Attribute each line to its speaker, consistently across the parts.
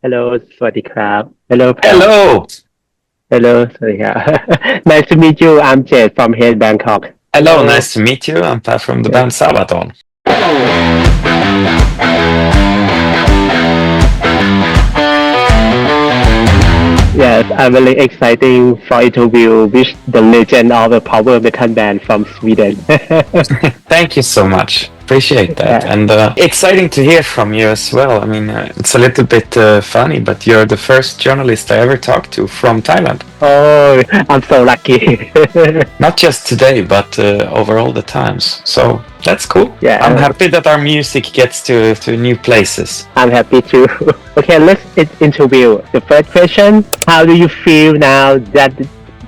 Speaker 1: Hello สวัสดีครับ Hello Pam
Speaker 2: Hello.
Speaker 1: Hello สวัสดีครับ Nice to meet you I'm Jade from here in Bangkok
Speaker 2: Hello,
Speaker 1: Hello
Speaker 2: nice to meet you. I'm Pat from the
Speaker 1: Yes
Speaker 2: band SABATON.
Speaker 1: Yes I'm really exciting for interview with the legend of the power metal band from Sweden
Speaker 2: Thank you so much. Appreciate that.
Speaker 1: Yeah
Speaker 2: And exciting to hear from you as well. I mean, it's a little bit funny, but you're the first journalist I ever talked to from Thailand.
Speaker 1: Oh I'm so lucky
Speaker 2: Not just today, but over all the times. So that's cool. I'm
Speaker 1: Yeah
Speaker 2: happy that our music gets to new places.
Speaker 1: I'm happy too Okay let's interview the first question how do you feel now that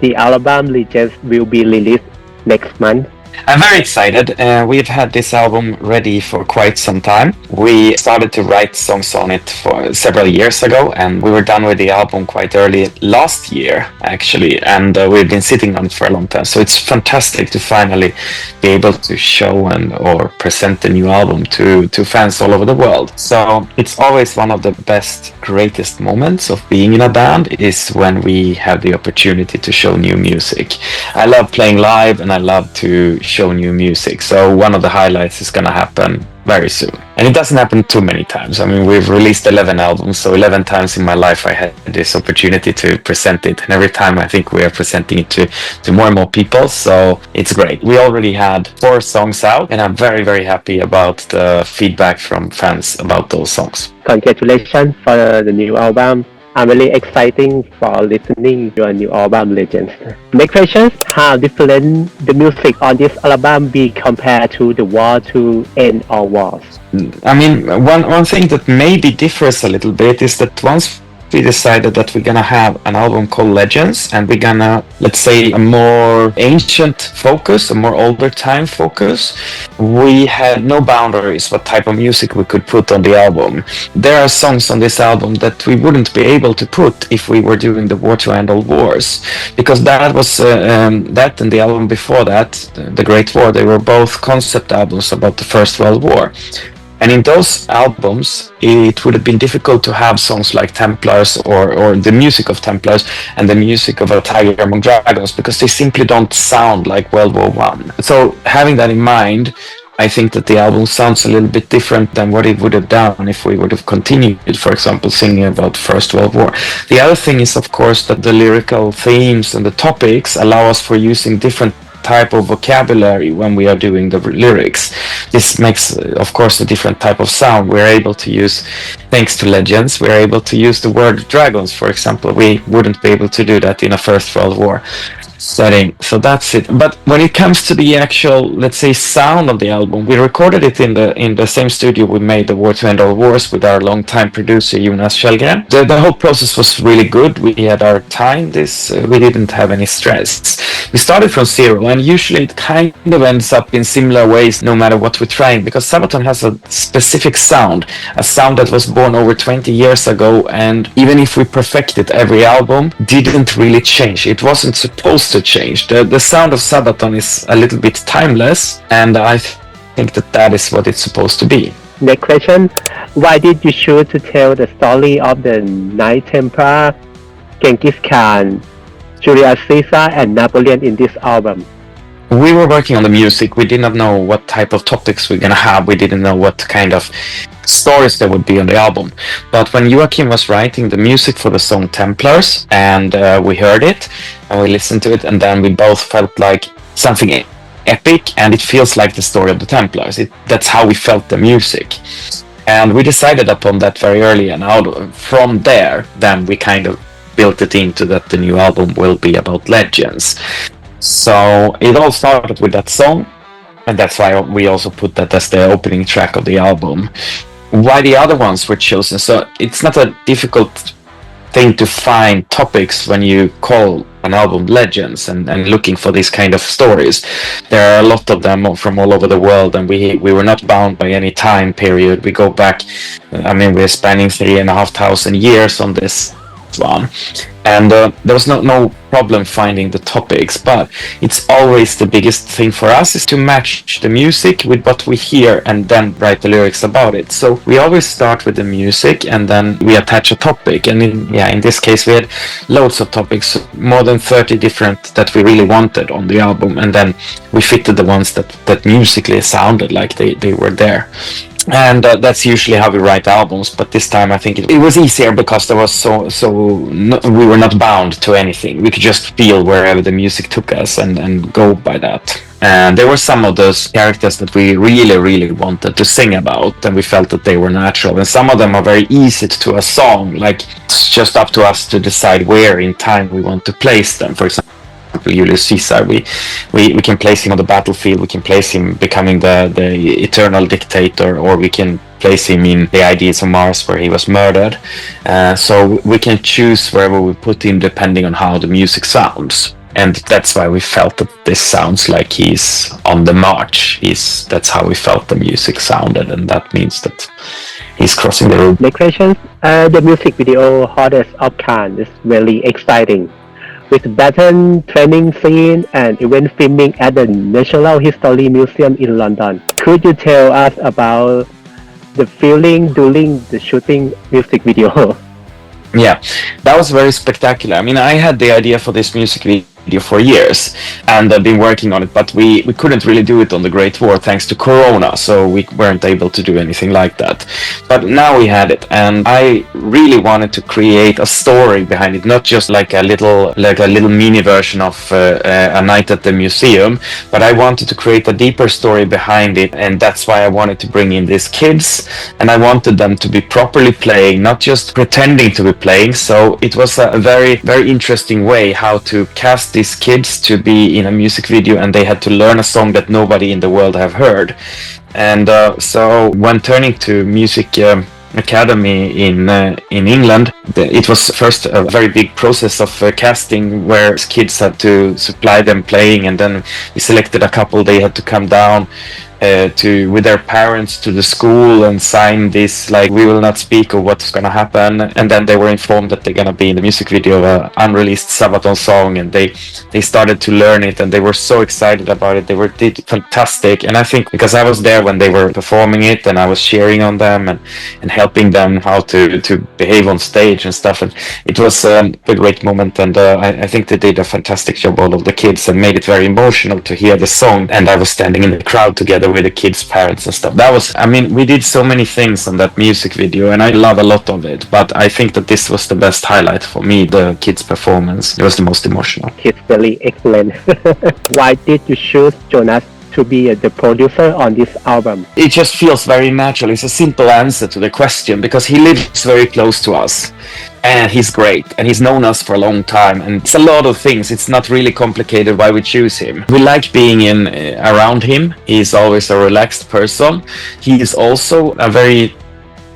Speaker 1: the album Legends will be released next month
Speaker 2: I'm very excited. We've had this album ready for quite some time. We started to write songs on it for several years ago, and we were done with the album quite early last year, actually. And we've been sitting on it for a long time. So it's fantastic to finally be able to show and or present the new album to fans all over the world. So it's always one of the best, greatest moments of being in a band is when we have the opportunity to show new music. I love playing live, and I love to show new music. So one of the highlights is gonna happen very soon. And it doesn't happen too many times. I mean, we've released 11 albums, so 11 times in my life I had this opportunity to present it. And every time I think we are presenting it to more and more people, so it's great. We already had 4 songs out, and I'm very, very happy about the feedback from fans about those songs.
Speaker 1: Congratulations for the new album. I'm really exciting for listening your new album Legends. Next question, how different the music on this album be compared to the War to End All Wars?
Speaker 2: I mean, one thing that maybe differs a little bit is that once we decided that we're gonna have an album called Legends, and we're gonna, let's say, a more ancient focus, a more older time focus, we had no boundaries what type of music we could put on the album. There are songs on this album that we wouldn't be able to put if we were doing the War to End All Wars, because that was that and the album before that, The Great War, they were both concept albums about the First World War. And in those albums, it would have been difficult to have songs like Templars or the music of Templars and the music of A Tiger Among Dragons because they simply don't sound like World War One. So having that in mind, I think that the album sounds a little bit different than what it would have done if we would have continued, for example, singing about First World War. The other thing is, of course, that the lyrical themes and the topics allow us for using different type of vocabulary when we are doing the lyrics. This makes, of course, a different type of sound. We're able to use, thanks to Legends, we're able to use the word dragons, for example. We wouldn't be able to do that in a First World War setting. So that's it. But when it comes to the actual, let's say, sound of the album, we recorded it in the same studio we made the War to End All Wars with our longtime producer Jonas Kjellgren. The whole process was really good. We had our time. We didn't have any stress. We started from zero, and usually it kind of ends up in similar ways no matter what we're trying, because Sabaton has a specific sound, a sound that was born over 20 years ago, and even if we perfected every album, didn't really change. It wasn't supposed to change. The sound of Sabaton is a little bit timeless, and I think that is what it's supposed to be.
Speaker 1: Next question, why did you choose to tell the story of the Knight Templar, Genghis Khan, Julius Caesar and Napoleon in this album?
Speaker 2: We were working on the music. We did not know what type of topics we're gonna have. We didn't know what kind of stories there would be on the album. But when Joachim was writing the music for the song Templars, and we heard it, and we listened to it, and then we both felt like something epic, and it feels like the story of the Templars. That's how we felt the music. And we decided upon that very early, and from there, then we kind of built it into that the new album will be about legends. So it all started with that song, and that's why we also put that as the opening track of the album. Why the other ones were chosen? So it's not a difficult thing to find topics when you call an album Legends and looking for these kind of stories. There are a lot of them from all over the world, and we were not bound by any time period. We go back, I mean, we're spanning 3,500 years on this one. And there was no problem finding the topics, but it's always the biggest thing for us is to match the music with what we hear and then write the lyrics about it. So we always start with the music and then we attach a topic. And in this case, we had loads of topics, more than 30 different that we really wanted on the album. And then we fitted the ones that musically sounded like they were there. And that's usually how we write albums, but this time I think it was easier because there was we were not bound to anything. We could just feel wherever the music took us and go by that. And there were some of those characters that we really wanted to sing about, and we felt that they were natural. And some of them are very easy to a song, like it's just up to us to decide where in time we want to place them. For example, Julius Caesar, we can place him on the battlefield, we can place him becoming the eternal dictator, or we can place him in the Ides of Mars where he was murdered. So we can choose wherever we put him depending on how the music sounds. And that's why we felt that this sounds like he's on the march. That's how we felt the music sounded, and that means that he's crossing the road.
Speaker 1: Next question. The music video Hottest of Cannes is really exciting, with Baton training scene and event filming at the Natural History Museum in London. Could you tell us about the feeling during the shooting music video?
Speaker 2: Yeah, that was very spectacular. I mean, I had the idea for this music video for years and I've been working on it, but we couldn't really do it on the Great War thanks to Corona, so we weren't able to do anything like that. But now we had it, and I really wanted to create a story behind it, not just like a little mini version of a night at the museum, but I wanted to create a deeper story behind it, and that's why I wanted to bring in these kids, and I wanted them to be properly playing, not just pretending to be playing. So it was a very interesting way how to cast these kids to be in a music video, and they had to learn a song that nobody in the world have heard. And so when turning to music academy in England, it was first a very big process of casting where kids had to supply them playing, and then we selected a couple. They had to come down with their parents to the school and sign this, like, we will not speak of what's gonna happen. And then they were informed that they're gonna be in the music video of an unreleased SABATON song, and they started to learn it, and they were so excited about it. They did fantastic. And I think because I was there when they were performing it, and I was cheering on them and helping them how to behave on stage and stuff, and it was a great moment. And I think they did a fantastic job, all of the kids, and made it very emotional to hear the song. And I was standing in the crowd together with the kids' parents and stuff. That was, I mean, we did so many things on that music video, and I love a lot of it, but I think that this was the best highlight for me, the kids' performance. It was the most emotional.
Speaker 1: It's really excellent. Why did you choose Jonas to be the producer on this album?
Speaker 2: It just feels very natural. It's a simple answer to the question, because he lives very close to us. And he's great, and he's known us for a long time, and it's a lot of things. It's not really complicated why we choose him. We like being around him. He's always a relaxed person. He is also a very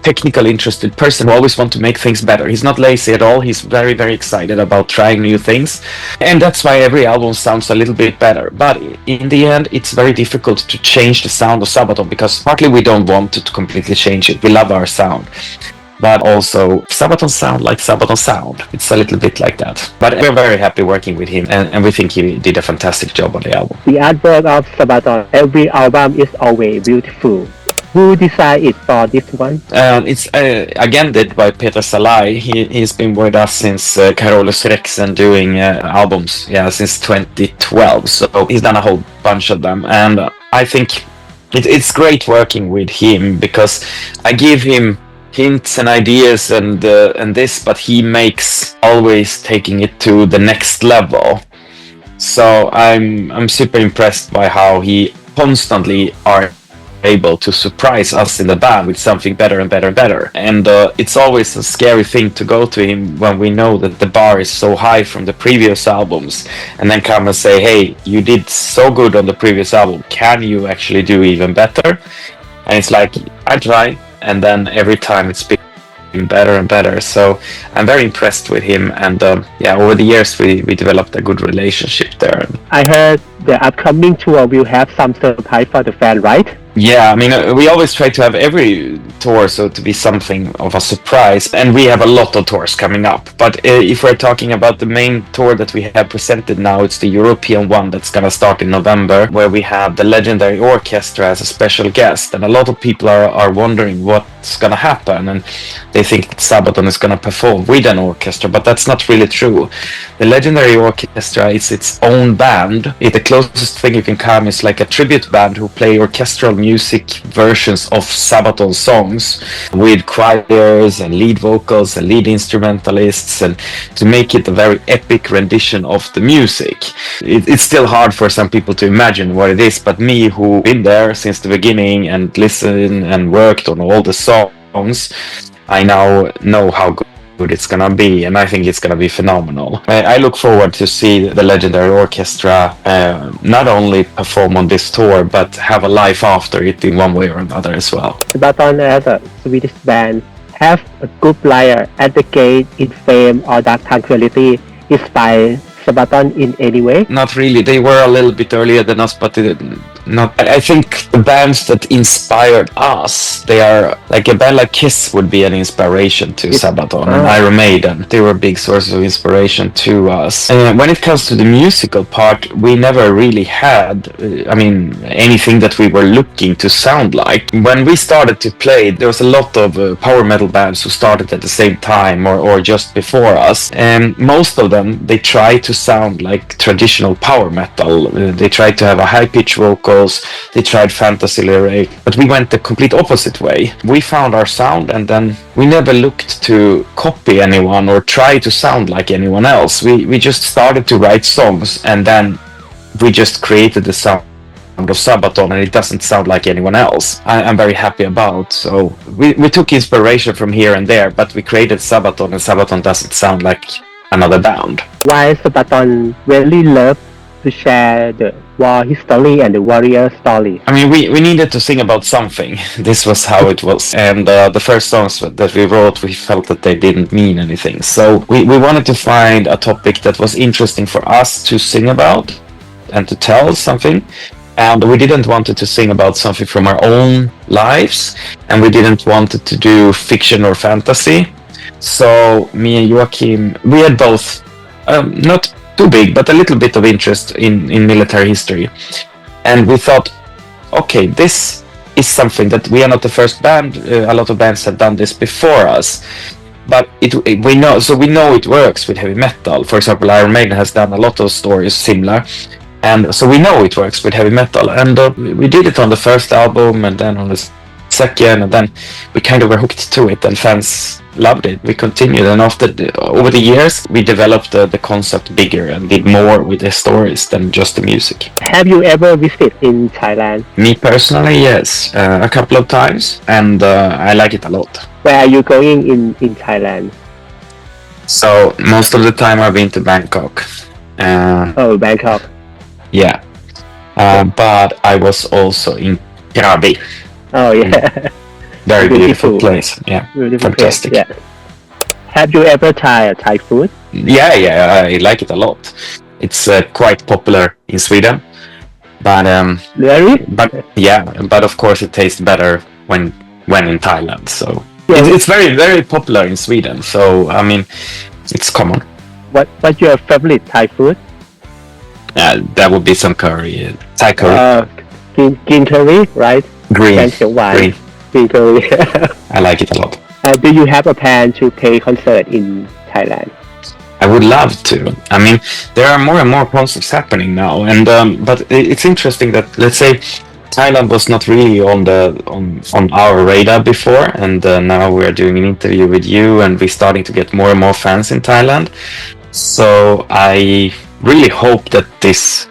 Speaker 2: technical interested person who always wants to make things better. He's not lazy at all. He's very excited about trying new things, and that's why every album sounds a little bit better. But in the end, it's very difficult to change the sound of Sabaton, because partly we don't want to completely change it. We love our sound. But also, Sabaton sound like Sabaton sound. It's a little bit like that. But we're very happy working with him, and we think he did a fantastic job on the album.
Speaker 1: The artwork of Sabaton, every album is always beautiful. Who designed it for this one?
Speaker 2: It's again did by Peter Salai. He's been with us since Carolus Rex and doing albums, since 2012. So he's done a whole bunch of them, and I think it's great working with him, because I give him hints and ideas and this, but he makes always taking it to the next level. So I'm super impressed by how he constantly are able to surprise us in the band with something better and better and better. And it's always a scary thing to go to him when we know that the bar is so high from the previous albums, and then come and say, hey, you did so good on the previous album, can you actually do even better? And it's like, I try. And then every time it's been better and better. So I'm very impressed with him. And over the years we developed a good relationship there.
Speaker 1: I heard the upcoming tour will have some surprise for the fan, right?
Speaker 2: Yeah, I mean, we always try to have every tour so to be something of a surprise, and we have a lot of tours coming up. But if we're talking about the main tour that we have presented now, it's the European one that's gonna start in November, where we have the legendary orchestra as a special guest, and a lot of people are wondering what's gonna happen, and they think that Sabaton is gonna perform with an orchestra, but that's not really true. The legendary orchestra is its own band. The closest thing you can come is like a tribute band who play orchestral music versions of Sabaton songs with choirs and lead vocals and lead instrumentalists, and to make it a very epic rendition of the music. It's still hard for some people to imagine what it is, but me, who been there since the beginning and listened and worked on all the songs, I now know how good it's gonna be, and I think it's gonna be phenomenal. I look forward to see the legendary orchestra not only perform on this tour, but have a life after it in one way or another as well.
Speaker 1: Sabaton as a Swedish band have a good player at the gate in fame or dark tranquility inspired Sabaton in any way?
Speaker 2: Not really. They were a little bit earlier than us, but not. I think the bands that inspired us, they are like a band like Kiss would be an inspiration to Sabaton, and Iron Maiden. They were big sources of inspiration to us. When it comes to the musical part, we never really had, anything that we were looking to sound like. When we started to play, there was a lot of power metal bands who started at the same time or just before us, and most of them, they tried to sound like traditional power metal. They tried to have a high-pitched vocals, they tried fantasy lyric, but we went the complete opposite way. We found our sound, and then we never looked to copy anyone or try to sound like anyone else. We just started to write songs, and then we just created the sound of Sabaton, and it doesn't sound like anyone else. I'm very happy about. So we took inspiration from here and there, but we created Sabaton, and Sabaton doesn't sound like another band.
Speaker 1: Why Sabaton really love to share the war history and the warrior story?
Speaker 2: I mean, we needed to sing about something. This was how it was. And the first songs that we wrote, we felt that they didn't mean anything. So we wanted to find a topic that was interesting for us to sing about and to tell something. And we didn't want to sing about something from our own lives, and we didn't want to do fiction or fantasy. So me and Joachim, we had both, not too big, but a little bit of interest in military history. And we thought, okay, this is something that we are not the first band. A lot of bands have done this before us. But we know it works with heavy metal. For example, Iron Maiden has done a lot of stories similar. And so we know it works with heavy metal. And we did it on the first album, and then on the second, and then we kind of were hooked to it, and fans loved it. We continued, and over the years we developed the concept bigger and did more with the stories than just the music.
Speaker 1: Have you ever visited in Thailand?
Speaker 2: Me personally, yes, a couple of times, and I like it a lot.
Speaker 1: Where are you going in Thailand?
Speaker 2: So most of the time I've been to Bangkok.
Speaker 1: Bangkok.
Speaker 2: Yeah, but I was also in Krabi.
Speaker 1: Oh yeah.
Speaker 2: Very beautiful place. Yeah,
Speaker 1: beautiful
Speaker 2: fantastic.
Speaker 1: Place, yeah. Have you ever tried Thai food?
Speaker 2: Yeah, I like it a lot. It's quite popular in Sweden, but
Speaker 1: really?
Speaker 2: But of course it tastes better when in Thailand. So
Speaker 1: yeah.
Speaker 2: It's very, very popular in Sweden. So I mean, it's common.
Speaker 1: What's your favorite Thai food?
Speaker 2: That would be some curry, Thai curry.
Speaker 1: Green curry, right?
Speaker 2: Green.
Speaker 1: Green curry.
Speaker 2: I like it a lot.
Speaker 1: Do you have a plan to play concert in Thailand?
Speaker 2: I would love to. I mean, there are more and more concerts happening now, and but it's interesting that, let's say, Thailand was not really on our radar before, and now we're doing an interview with you, and we're starting to get more and more fans in Thailand. So I really hope that this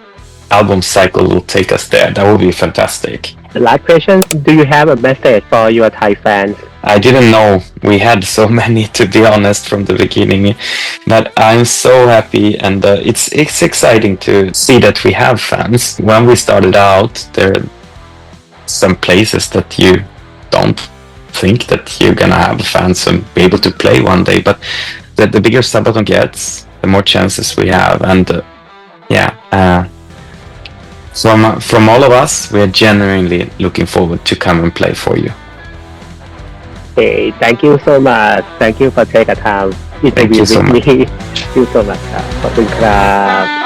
Speaker 2: album cycle will take us there. That would be fantastic.
Speaker 1: The last question, do you have a message for your Thai fans?
Speaker 2: I didn't know we had so many, to be honest, from the beginning, but I'm so happy, and it's exciting to see that we have fans. When we started out, there are some places that you don't think that you're gonna have fans and be able to play one day, but the bigger Sabaton gets, the more chances we have, and from all of us, we are genuinely looking forward to come and play for you.
Speaker 1: Okay, thank you so much. Thank you for taking the time interview
Speaker 2: you so
Speaker 1: with
Speaker 2: much.
Speaker 1: me. Thank you so much ครับขอบคุณครับ